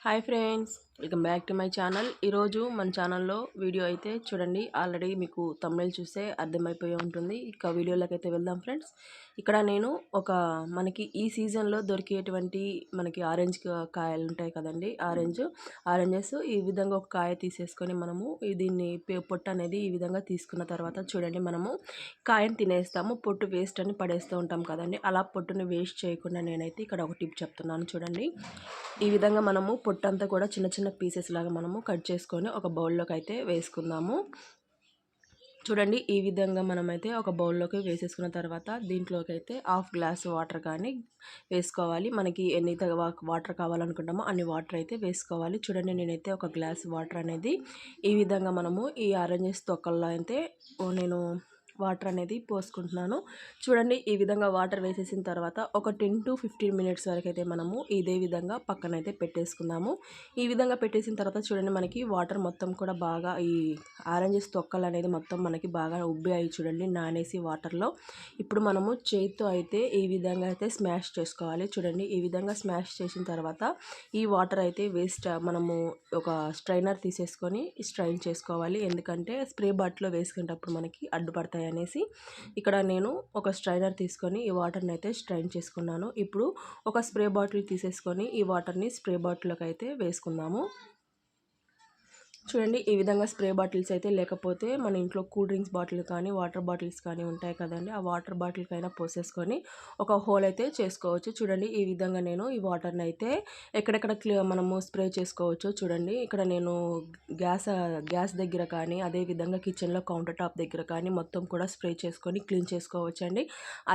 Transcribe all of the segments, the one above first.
Hi friends, welcome back to my channel. ఈరోజు మన ఛానల్లో వీడియో అయితే చూడండి. ఆల్రెడీ మీకు తమిళ్ చూస్తే అర్థమైపోయి ఉంటుంది. ఇక వీడియోలోకి అయితే వెళ్దాం ఫ్రెండ్స్. ఇక్కడ నేను మనకి ఈ సీజన్లో దొరికేటువంటి మనకి ఆరెంజ్ కాయలు ఉంటాయి కదండి. ఆరెంజెస్ ఈ విధంగా ఒక కాయ తీసేసుకొని మనము దీన్ని పొట్టు అనేది ఈ విధంగా తీసుకున్న తర్వాత చూడండి, మనము కాయను తినేస్తాము, పొట్టు వేస్ట్ అని పడేస్తూ ఉంటాం కదండి. అలా పొట్టుని వేస్ట్ చేయకుండా నేనైతే ఇక్కడ ఒక టిప్ చెప్తున్నాను చూడండి. ఈ విధంగా మనము పొట్టంతా కూడా చిన్న చిన్న పీసెస్ లాగా మనము కట్ చేసుకొని ఒక బౌల్లోకి అయితే వేసుకుందాము. చూడండి, ఈ విధంగా మనమైతే ఒక బౌల్లోకి వేసేసుకున్న తర్వాత దీంట్లోకి అయితే హాఫ్ గ్లాస్ వాటర్ కానీ వేసుకోవాలి. మనకి ఎన్ని వాటర్ కావాలనుకుంటామో అన్ని వాటర్ అయితే వేసుకోవాలి. చూడండి, నేనైతే ఒక గ్లాస్ వాటర్ అనేది ఈ విధంగా మనము ఈ ఆరెంజెస్ తొక్కల్లో అయితే నేను వాటర్ అనేది పోసుకుంటున్నాను. చూడండి, ఈ విధంగా వాటర్ వేసేసిన తర్వాత ఒక 10 to 15 మినిట్స్ వరకు అయితే మనము ఇదే విధంగా పక్కనైతే పెట్టేసుకుందాము. ఈ విధంగా పెట్టేసిన తర్వాత చూడండి, మనకి వాటర్ మొత్తం కూడా బాగా ఈ ఆరెంజెస్ తొక్కలు అనేది మొత్తం మనకి బాగా ఉబ్బి చూడండి నానేసి వాటర్లో. ఇప్పుడు మనము చేతితో అయితే ఈ విధంగా అయితే స్మాష్ చేసుకోవాలి. చూడండి, ఈ విధంగా స్మాష్ చేసిన తర్వాత ఈ వాటర్ అయితే మనము ఒక స్ట్రైనర్ తీసేసుకొని స్ట్రైన్ చేసుకోవాలి. ఎందుకంటే స్ప్రే బాటిల్లో వేసుకునేటప్పుడు మనకి అడ్డుపడతాయి అనేసి ఇక్కడ నేను ఒక స్ట్రైనర్ తీసుకొని ఈ వాటర్ని అయితే స్ట్రైన్ చేసుకున్నాను. ఇప్పుడు ఒక స్ప్రే బాటిల్ తీసేసుకొని ఈ వాటర్ని స్ప్రే బాటిల్లోకి అయితే వేసుకుందాము. చూడండి, ఈ విధంగా స్ప్రే బాటిల్స్ అయితే లేకపోతే మన ఇంట్లో కూల్ డ్రింక్స్ బాటిల్ కానీ వాటర్ బాటిల్స్ కానీ ఉంటాయి కదండి, ఆ వాటర్ బాటిల్కైనా పోసేసుకొని ఒక హోల్ అయితే చేసుకోవచ్చు. చూడండి, ఈ విధంగా నేను ఈ వాటర్ని అయితే ఎక్కడెక్కడ మనము స్ప్రే చేసుకోవచ్చు. చూడండి, ఇక్కడ నేను గ్యాస్ దగ్గర కానీ అదేవిధంగా కిచెన్లో కౌంటర్ టాప్ దగ్గర కానీ మొత్తం కూడా స్ప్రే చేసుకొని క్లీన్ చేసుకోవచ్చు అండి.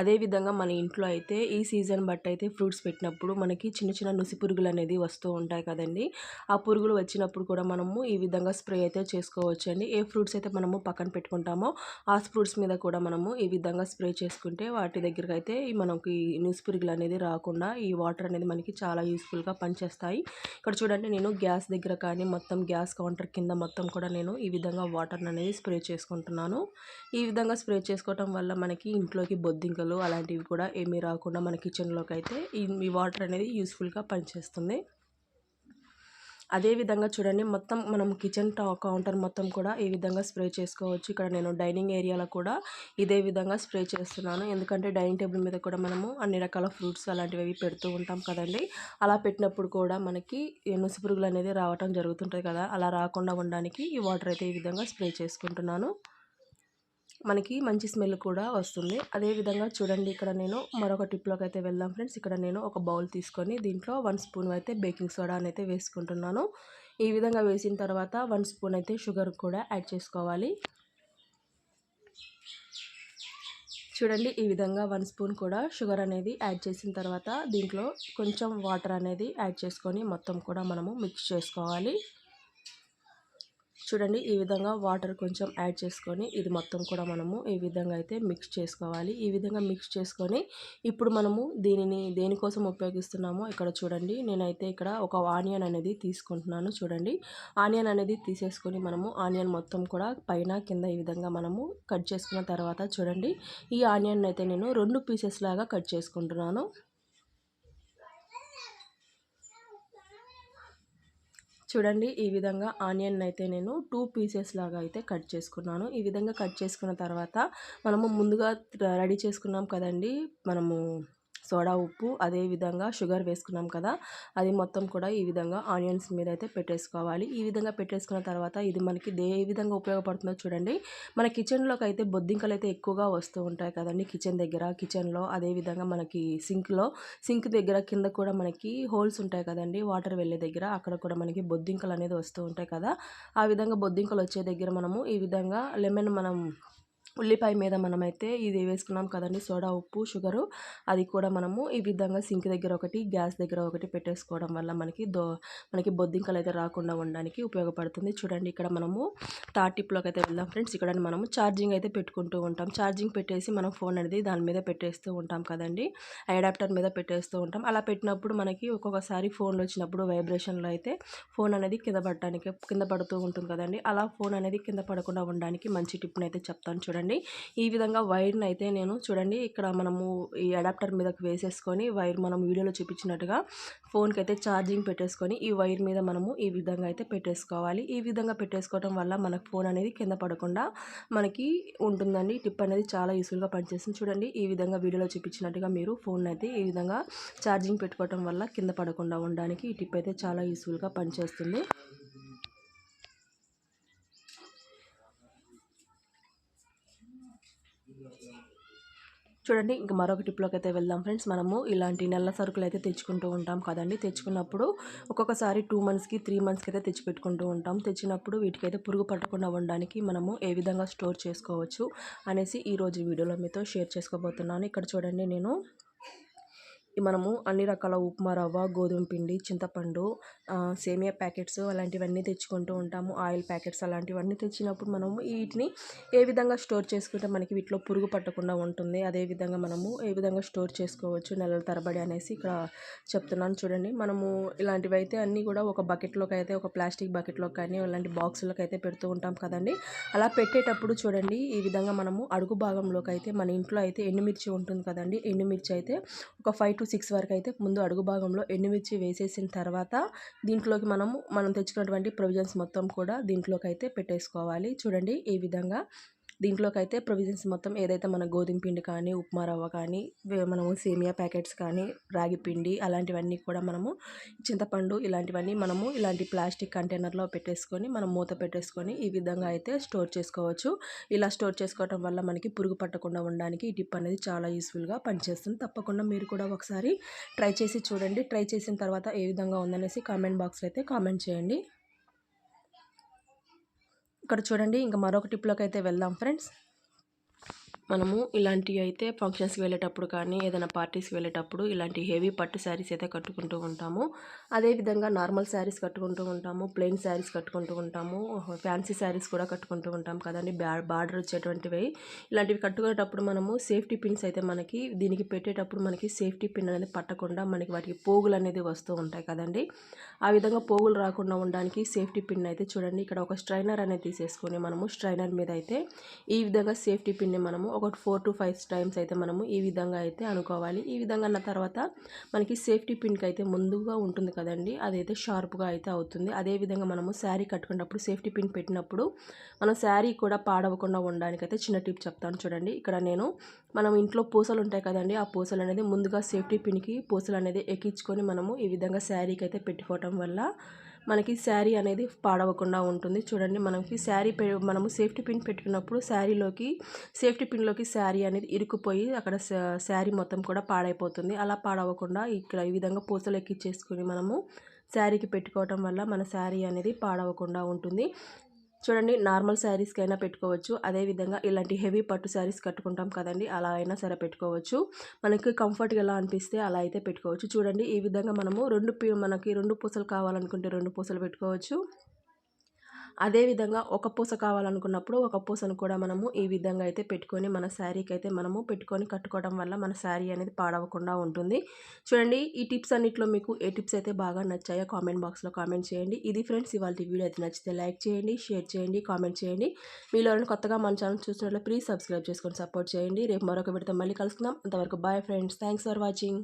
అదేవిధంగా మన ఇంట్లో అయితే ఈ సీజన్ బట్టి అయితే ఫ్రూట్స్ పెట్టినప్పుడు మనకి చిన్న చిన్న నుసి పురుగులు అనేది వస్తూ ఉంటాయి కదండి. ఆ పురుగులు వచ్చినప్పుడు కూడా మనము ఈ విధంగా స్ప్రే అయితే చేసుకోవచ్చు అండి. ఏ ఫ్రూట్స్ అయితే మనము పక్కన పెట్టుకుంటామో ఆ ఫ్రూట్స్ మీద కూడా మనము ఈ విధంగా స్ప్రే చేసుకుంటే వాటి దగ్గరకు అయితే మనకి న్యూస్ పురుగులు అనేది రాకుండా ఈ వాటర్ అనేది మనకి చాలా యూస్ఫుల్గా పనిచేస్తాయి. ఇక్కడ చూడండి, నేను గ్యాస్ దగ్గర కానీ మొత్తం గ్యాస్ కౌంటర్ కింద మొత్తం కూడా నేను ఈ విధంగా వాటర్ అనేది స్ప్రే చేసుకుంటున్నాను. ఈ విధంగా స్ప్రే చేసుకోవటం వల్ల మనకి ఇంట్లోకి బొద్దింకలు అలాంటివి కూడా ఏమీ రాకుండా మన కిచెన్లోకి అయితే ఈ వాటర్ అనేది యూస్ఫుల్గా పనిచేస్తుంది. అదేవిధంగా చూడండి, మొత్తం మనం కిచెన్ కౌంటర్ మొత్తం కూడా ఈ విధంగా స్ప్రే చేసుకోవచ్చు. ఇక్కడ నేను డైనింగ్ ఏరియాలో కూడా ఇదే విధంగా స్ప్రే చేస్తున్నాను. ఎందుకంటే డైనింగ్ టేబుల్ మీద కూడా మనము అన్ని రకాల ఫ్రూట్స్ అలాంటివి పెడుతూ ఉంటాం కదండి. అలా పెట్టినప్పుడు కూడా మనకి నుసి పురుగులు అనేది రావటం జరుగుతుంటుంది కదా, అలా రాకుండా ఉండడానికి ఈ వాటర్ అయితే ఈ విధంగా స్ప్రే చేసుకుంటున్నాను. మనకి మంచి స్మెల్ కూడా వస్తుంది. అదేవిధంగా చూడండి, ఇక్కడ నేను మరొక టిప్లోకి అయితే వెళ్దాం ఫ్రెండ్స్. ఇక్కడ నేను ఒక బౌల్ తీసుకొని దీంట్లో 1 స్పూన్ అయితే బేకింగ్ సోడా అయితే వేసుకుంటున్నాను. ఈ విధంగా వేసిన తర్వాత 1 స్పూన్ అయితే షుగర్ కూడా యాడ్ చేసుకోవాలి. చూడండి, ఈ విధంగా 1 స్పూన్ కూడా షుగర్ అనేది యాడ్ చేసిన తర్వాత దీంట్లో కొంచెం వాటర్ అనేది యాడ్ చేసుకొని మొత్తం కూడా మనము మిక్స్ చేసుకోవాలి. చూడండి, ఈ విధంగా వాటర్ కొంచెం యాడ్ చేసుకొని ఇది మొత్తం కూడా మనము ఈ విధంగా అయితే మిక్స్ చేసుకోవాలి. ఈ విధంగా మిక్స్ చేసుకొని ఇప్పుడు మనము దేనికోసం ఉపయోగిస్తున్నామో ఇక్కడ చూడండి, నేనైతే ఇక్కడ ఒక ఆనియన్ అనేది తీసుకుంటున్నాను. చూడండి, ఆనియన్ అనేది తీసేసుకొని మనము ఆనియన్ మొత్తం కూడా పైన కింద ఈ విధంగా మనము కట్ చేసుకున్న తర్వాత చూడండి, ఈ ఆనియన్ అయితే నేను 2 పీసెస్ లాగా కట్ చేసుకుంటున్నాను. చూడండి, ఈ విధంగా ఆనియన్ అయితే నేను 2 పీసెస్ లాగా అయితే కట్ చేసుకున్నాను. ఈ విధంగా కట్ చేసుకున్న తర్వాత మనము ముందుగా రెడీ చేసుకున్నాం కదండి, మనము సోడా ఉప్పు అదేవిధంగా షుగర్ వేసుకున్నాం కదా, అది మొత్తం కూడా ఈ విధంగా ఆనియన్స్ మీద అయితే పెట్టేసుకోవాలి. ఈ విధంగా పెట్టేసుకున్న తర్వాత ఇది మనకి ఏ విధంగా ఉపయోగపడుతుందో చూడండి. మన కిచెన్లోకి అయితే బొద్దింకలు అయితే ఎక్కువగా వస్తూ ఉంటాయి కదండి, కిచెన్లో అదేవిధంగా మనకి సింక్ దగ్గర కింద కూడా మనకి హోల్స్ ఉంటాయి కదండి, వాటర్ వెళ్ళే దగ్గర అక్కడ కూడా మనకి బొద్దింకలు అనేది వస్తూ ఉంటాయి కదా. ఆ విధంగా బొద్దింకలు వచ్చే దగ్గర మనము ఈ విధంగా ఉల్లిపాయ మీద మనమైతే ఇది వేసుకున్నాం కదండి, సోడా ఉప్పు షుగరు, అది కూడా మనము ఈ విధంగా సింక్ దగ్గర ఒకటి గ్యాస్ దగ్గర ఒకటి పెట్టేసుకోవడం వల్ల మనకి బొద్దింకలు అయితే రాకుండా ఉండడానికి ఉపయోగపడుతుంది. చూడండి, ఇక్కడ మనము థర్డ్ టిప్లోకి అయితే వెళ్దాం ఫ్రెండ్స్. ఇక్కడ మనము ఛార్జింగ్ అయితే పెట్టుకుంటూ ఉంటాం. ఛార్జింగ్ పెట్టేసి మనం ఫోన్ అనేది దాని మీద పెట్టేస్తూ ఉంటాం కదండి, అడాప్టర్ మీద పెట్టేస్తూ ఉంటాం. అలా పెట్టినప్పుడు మనకి ఒక్కొక్కసారి ఫోన్లో వచ్చినప్పుడు వైబ్రేషన్లో అయితే ఫోన్ అనేది కింద పడుతూ ఉంటుంది కదండి. అలా ఫోన్ అనేది కింద పడకుండా ఉండడానికి మంచి టిప్ని అయితే చెప్తాను చూడండి. కదండి. ఈ విధంగా వైర్ని అయితే నేను చూడండి ఇక్కడ మనము ఈ అడాప్టర్ మీదకి వేసేసుకొని వైర్ మనం వీడియోలో చూపించినట్టుగా ఫోన్కి అయితే ఛార్జింగ్ పెట్టేసుకొని ఈ వైర్ మీద మనము ఈ విధంగా అయితే పెట్టేసుకోవాలి. ఈ విధంగా పెట్టేసుకోవడం వల్ల మనకు ఫోన్ అనేది కింద పడకుండా మనకి ఉంటుందండి. టిప్ అనేది చాలా యూస్ఫుల్గా పనిచేస్తుంది. చూడండి ఈ విధంగా వీడియోలో చూపించినట్టుగా మీరు ఫోన్ అయితే ఈ విధంగా ఛార్జింగ్ పెట్టుకోవడం వల్ల కింద పడకుండా ఉండడానికి ఈ టిప్ అయితే చాలా యూస్ఫుల్గా పనిచేస్తుంది. చూడండి ఇంక మరొక టిప్లోకి అయితే వెళ్దాం ఫ్రెండ్స్. మనము ఇలాంటి నెల సరుకులు అయితే తెచ్చుకుంటూ ఉంటాం కదండి. తెచ్చుకున్నప్పుడు ఒక్కొక్కసారి 2 మంత్స్కి 3 మంత్స్కి అయితే తెచ్చిపెట్టుకుంటూ ఉంటాం. తెచ్చినప్పుడు వీటికైతే పురుగు పట్టకుండా ఉండడానికి మనము ఏ విధంగా స్టోర్ చేసుకోవచ్చు అనేసి ఈరోజు వీడియోలో మీతో షేర్ చేసుకోబోతున్నాను. ఇక్కడ చూడండి నేను మనము అన్ని రకాల ఉప్మా రవ్వ, గోధుమ పిండి, చింతపండు, సేమియా ప్యాకెట్స్ అలాంటివన్నీ తెచ్చుకుంటూ ఉంటాము. ఆయిల్ ప్యాకెట్స్ అలాంటివన్నీ తెచ్చినప్పుడు మనము వీటిని ఏ విధంగా స్టోర్ చేసుకుంటే మనకి వీటిలో పురుగు పట్టకుండా ఉంటుంది, అదేవిధంగా మనము ఏ విధంగా స్టోర్ చేసుకోవచ్చు నెలల తరబడి అనేసి ఇక్కడ చెప్తున్నాను. చూడండి మనము ఇలాంటివి అయితే అన్నీ కూడా ఒక బకెట్లోకి అయితే ఒక ప్లాస్టిక్ బకెట్లోకి కానీ ఇలాంటి బాక్సులకు అయితే పెడుతూ ఉంటాం కదండి. అలా పెట్టేటప్పుడు చూడండి ఈ విధంగా మనము అడుగు భాగంలోకి అయితే మన ఇంట్లో అయితే ఎండుమిర్చి ఉంటుంది కదండి. ఎండుమిర్చి అయితే ఒక 5 to 6 వరకు అయితే ముందు అడుగు భాగంలో ఎండుమిర్చి వేసేసిన తర్వాత దీంట్లోకి మనం తెచ్చుకున్నటువంటి ప్రొవిజన్స్ మొత్తం కూడా దీంట్లోకి అయితే పెట్టేసుకోవాలి. చూడండి ఈ విధంగా దీంట్లోకి అయితే ప్రొవిజన్స్ మొత్తం ఏదైతే మన గోధుమ పిండి కానీ, ఉప్మా రవ్వ కానీ, మనము సేమియా ప్యాకెట్స్ కానీ, రాగి పిండి అలాంటివన్నీ కూడా మనము చింతపండు ఇలాంటివన్నీ మనము ఇలాంటి ప్లాస్టిక్ కంటైనర్లో పెట్టేసుకొని మనం మూత పెట్టేసుకొని ఈ విధంగా అయితే స్టోర్ చేసుకోవచ్చు. ఇలా స్టోర్ చేసుకోవడం వల్ల మనకి పురుగు పట్టకుండా ఉండడానికి ఈ టిప్ అనేది చాలా యూస్ఫుల్గా పనిచేస్తుంది. తప్పకుండా మీరు కూడా ఒకసారి ట్రై చేసి చూడండి. ట్రై చేసిన తర్వాత ఏ విధంగా ఉందనేసి కామెంట్ బాక్స్లో అయితే కామెంట్ చేయండి. ఇక్కడ చూడండి ఇంకా మరొక టిప్లోకి అయితే వెళ్దాం ఫ్రెండ్స్. మనము ఇలాంటివి అయితే ఫంక్షన్స్కి వెళ్ళేటప్పుడు కానీ ఏదైనా పార్టీస్కి వెళ్ళేటప్పుడు ఇలాంటి హెవీ పట్టు శారీస్ అయితే కట్టుకుంటూ ఉంటాము. అదేవిధంగా నార్మల్ శారీస్ కట్టుకుంటూ ఉంటాము, ప్లెయిన్ శారీస్ కట్టుకుంటూ ఉంటాము, ఫ్యాన్సీ శారీస్ కూడా కట్టుకుంటూ ఉంటాం కదండి. బార్డర్ వచ్చేటువంటివి ఇలాంటివి కట్టుకునేటప్పుడు మనము సేఫ్టీ పిన్స్ అయితే మనకి దీనికి పెట్టేటప్పుడు మనకి సేఫ్టీ పిన్ అనేది పట్టకుండా మనకి వాటికి పోగులు అనేది వస్తూ ఉంటాయి కదండి. ఆ విధంగా పోగులు రాకుండా ఉండడానికి సేఫ్టీ పిన్ అయితే చూడండి ఇక్కడ ఒక స్ట్రైనర్ అనేది తీసేసుకొని మనము స్ట్రైనర్ మీద అయితే ఈ విధంగా సేఫ్టీ పిన్ని మనము ఒక 4 to 5 టైమ్స్ అయితే మనము ఈ విధంగా అయితే అనుకోవాలి. ఈ విధంగా అన్న తర్వాత మనకి సేఫ్టీ పిన్కి అయితే ముందుగా ఉంటుంది కదండి, అదైతే షార్ప్గా అయితే అవుతుంది. అదేవిధంగా మనము శారీ కట్టుకున్నప్పుడు సేఫ్టీ పిన్ పెట్టినప్పుడు మనం శారీ కూడా పాడవకుండా ఉండడానికైతే చిన్న టిప్ చెప్తాను చూడండి. ఇక్కడ మనం ఇంట్లో పూసలు ఉంటాయి కదండి, ఆ పూసలు అనేది ముందుగా సేఫ్టీ పిన్కి పూసలు అనేది ఎక్కించుకొని మనము ఈ విధంగా శారీకి అయితే పెట్టుకోవటం వల్ల మనకి శారీ అనేది పాడవకుండా ఉంటుంది. చూడండి మనకి మనము సేఫ్టీ పిన్ పెట్టుకున్నప్పుడు సేఫ్టీ పిన్లోకి శారీ అనేది ఇరుక్కుపోయి అక్కడ శారీ మొత్తం కూడా పాడైపోతుంది. అలా పాడవకుండా ఇక్కడ ఈ విధంగా పూసలు ఎక్కించేసుకుని మనము శారీకి పెట్టుకోవటం వల్ల మన శారీ అనేది పాడవకుండా ఉంటుంది. చూడండి నార్మల్ శారీస్కి అయినా పెట్టుకోవచ్చు, అదేవిధంగా ఇలాంటి హెవీ పట్టు శారీస్ కట్టుకుంటాం కదండి అలా అయినా సరే పెట్టుకోవచ్చు. మనకి కంఫర్ట్గా ఎలా అనిపిస్తే అలా అయితే పెట్టుకోవచ్చు. చూడండి ఈ విధంగా మనము మనకి 2 పూసలు కావాలనుకుంటే 2 పూసలు పెట్టుకోవచ్చు. అదేవిధంగా ఒక పూస కావాలనుకున్నప్పుడు ఒక పూసను కూడా మనము ఈ విధంగా అయితే పెట్టుకొని మన శారీకి అయితే మనము పెట్టుకొని కట్టుకోవడం వల్ల మన శారీ అనేది పాడవకుండా ఉంటుంది. చూడండి ఈ టిప్స్ అన్నిట్లో మీకు ఏ టిప్స్ అయితే బాగా నచ్చాయో కామెంట్ బాక్స్లో కామెంట్ చేయండి. ఇది ఫ్రెండ్స్ ఇవాళ వీడియో అయితే నచ్చితే లైక్ చేయండి, షేర్ చేయండి, కామెంట్ చేయండి. మీలో కొత్తగా మన ఛానల్ చూసినట్లు ప్లీజ్ సబ్స్క్రైబ్ చేసుకొని సపోర్ట్ చేయండి. రేపు మరొక వీడియోతో మళ్ళీ కలుసుకుందాం. అంతవరకు bye friends, thanks for watching.